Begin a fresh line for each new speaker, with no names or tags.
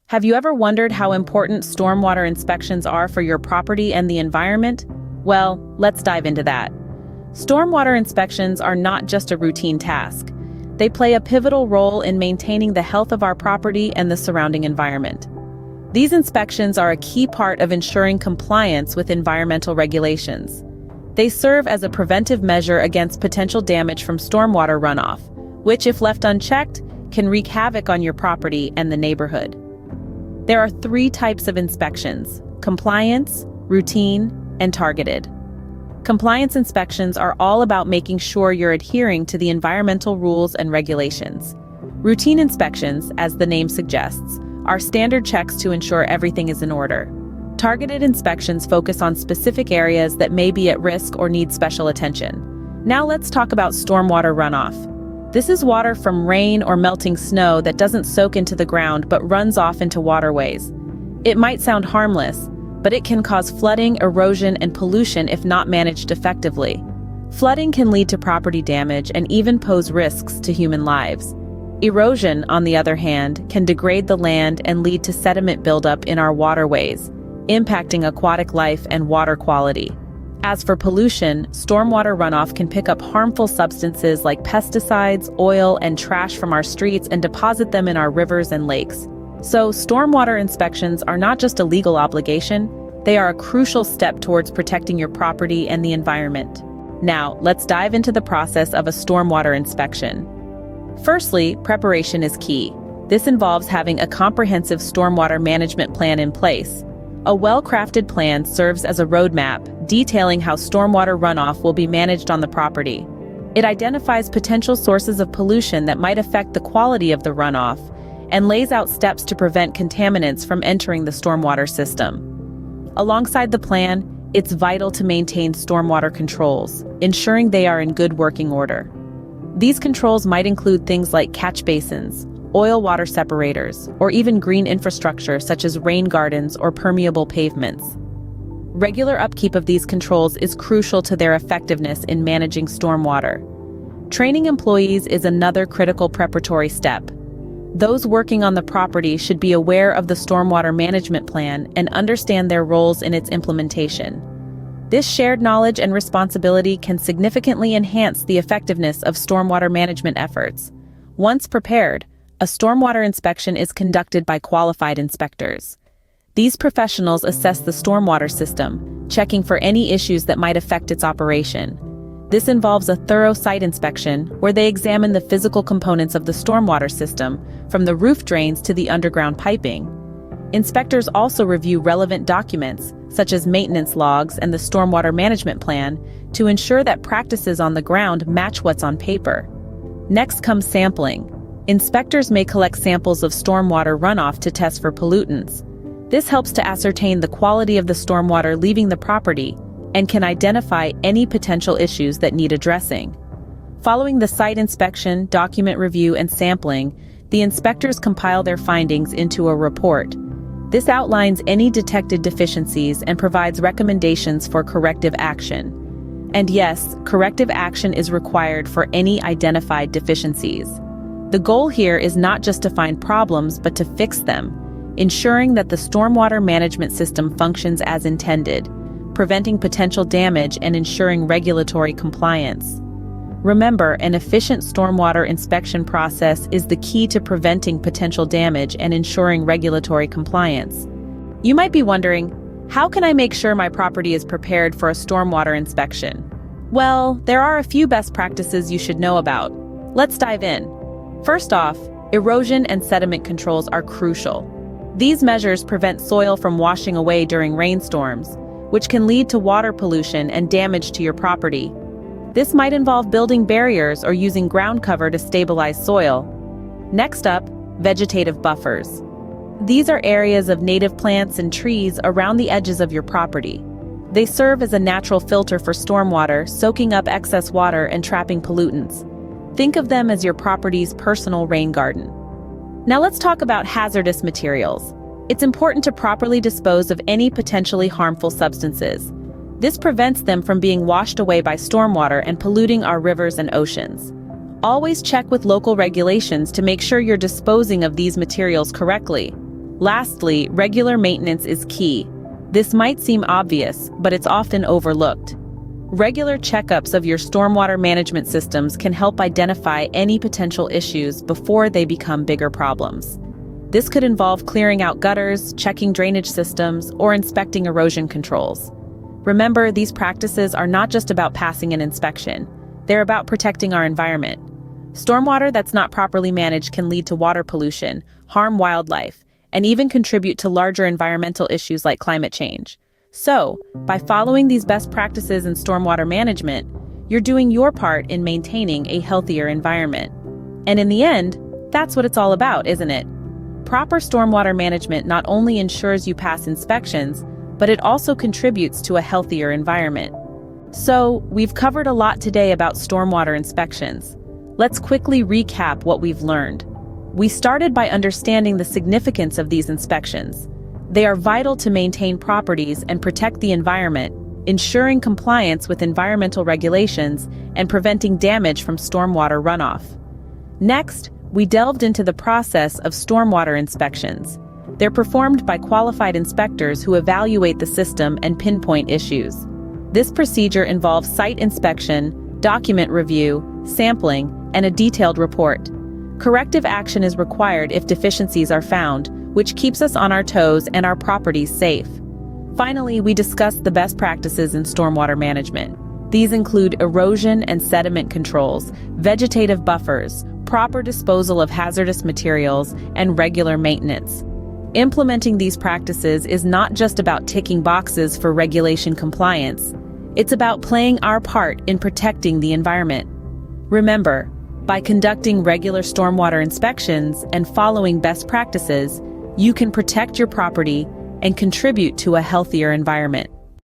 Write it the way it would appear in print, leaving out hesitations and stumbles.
Have you ever wondered how important stormwater inspections are for your property and the environment? Well, let's dive into that. Stormwater inspections are not just a routine task. They play a pivotal role in maintaining the health of our property and the surrounding environment. These inspections are a key part of ensuring compliance with environmental regulations. They serve as a preventive measure against potential damage from stormwater runoff, which, if left unchecked, can wreak havoc on your property and the neighborhood. There are 3 types of inspections: compliance, routine, and targeted. Compliance inspections are all about making sure you're adhering to the environmental rules and regulations. Routine inspections, as the name suggests, are standard checks to ensure everything is in order. Targeted inspections focus on specific areas that may be at risk or need special attention. Now let's talk about stormwater runoff. This is water from rain or melting snow that doesn't soak into the ground but runs off into waterways. It might sound harmless, but it can cause flooding, erosion, and pollution if not managed effectively. Flooding can lead to property damage and even pose risks to human lives. Erosion, on the other hand, can degrade the land and lead to sediment buildup in our waterways, impacting aquatic life and water quality. As for pollution, stormwater runoff can pick up harmful substances like pesticides, oil, and trash from our streets and deposit them in our rivers and lakes. So, stormwater inspections are not just a legal obligation, they are a crucial step towards protecting your property and the environment. Now, let's dive into the process of a stormwater inspection. Firstly, preparation is key. This involves having a comprehensive stormwater management plan in place. A well-crafted plan serves as a roadmap, detailing how stormwater runoff will be managed on the property. It identifies potential sources of pollution that might affect the quality of the runoff, and lays out steps to prevent contaminants from entering the stormwater system. Alongside the plan, it's vital to maintain stormwater controls, ensuring they are in good working order. These controls might include things like catch basins, oil water separators, or even green infrastructure such as rain gardens or permeable pavements. Regular upkeep of these controls is crucial to their effectiveness in managing stormwater. Training employees is another critical preparatory step. Those working on the property should be aware of the stormwater management plan and understand their roles in its implementation. This shared knowledge and responsibility can significantly enhance the effectiveness of stormwater management efforts. Once prepared, a stormwater inspection is conducted by qualified inspectors. These professionals assess the stormwater system, checking for any issues that might affect its operation. This involves a thorough site inspection, where they examine the physical components of the stormwater system, from the roof drains to the underground piping. Inspectors also review relevant documents, such as maintenance logs and the stormwater management plan, to ensure that practices on the ground match what's on paper. Next comes sampling. Inspectors may collect samples of stormwater runoff to test for pollutants. This helps to ascertain the quality of the stormwater leaving the property and can identify any potential issues that need addressing. Following the site inspection, document review, and sampling, the inspectors compile their findings into a report. This outlines any detected deficiencies and provides recommendations for corrective action. And yes, corrective action is required for any identified deficiencies. The goal here is not just to find problems, but to fix them, ensuring that the stormwater management system functions as intended, preventing potential damage and ensuring regulatory compliance. Remember, an efficient stormwater inspection process is the key to preventing potential damage and ensuring regulatory compliance. You might be wondering, how can I make sure my property is prepared for a stormwater inspection? Well, there are a few best practices you should know about. Let's dive in. First off, erosion and sediment controls are crucial. These measures prevent soil from washing away during rainstorms, which can lead to water pollution and damage to your property. This might involve building barriers or using ground cover to stabilize soil. Next up, vegetative buffers. These are areas of native plants and trees around the edges of your property. They serve as a natural filter for stormwater, soaking up excess water and trapping pollutants. Think of them as your property's personal rain garden. Now let's talk about hazardous materials. It's important to properly dispose of any potentially harmful substances. This prevents them from being washed away by stormwater and polluting our rivers and oceans. Always check with local regulations to make sure you're disposing of these materials correctly. Lastly, regular maintenance is key. This might seem obvious, but it's often overlooked. Regular checkups of your stormwater management systems can help identify any potential issues before they become bigger problems. This could involve clearing out gutters, checking drainage systems, or inspecting erosion controls. Remember, these practices are not just about passing an inspection. They're about protecting our environment. Stormwater that's not properly managed can lead to water pollution, harm wildlife, and even contribute to larger environmental issues like climate change. So, by following these best practices in stormwater management, you're doing your part in maintaining a healthier environment. And in the end, that's what it's all about, isn't it? Proper stormwater management not only ensures you pass inspections, but it also contributes to a healthier environment. So, we've covered a lot today about stormwater inspections. Let's quickly recap what we've learned. We started by understanding the significance of these inspections. They are vital to maintain properties and protect the environment, ensuring compliance with environmental regulations and preventing damage from stormwater runoff. Next, we delved into the process of stormwater inspections. They're performed by qualified inspectors who evaluate the system and pinpoint issues. This procedure involves site inspection, document review, sampling, and a detailed report. Corrective action is required if deficiencies are found, which keeps us on our toes and our properties safe. Finally, we discussed the best practices in stormwater management. These include erosion and sediment controls, vegetative buffers, proper disposal of hazardous materials, and regular maintenance. Implementing these practices is not just about ticking boxes for regulation compliance. It's about playing our part in protecting the environment. Remember, by conducting regular stormwater inspections and following best practices, you can protect your property and contribute to a healthier environment.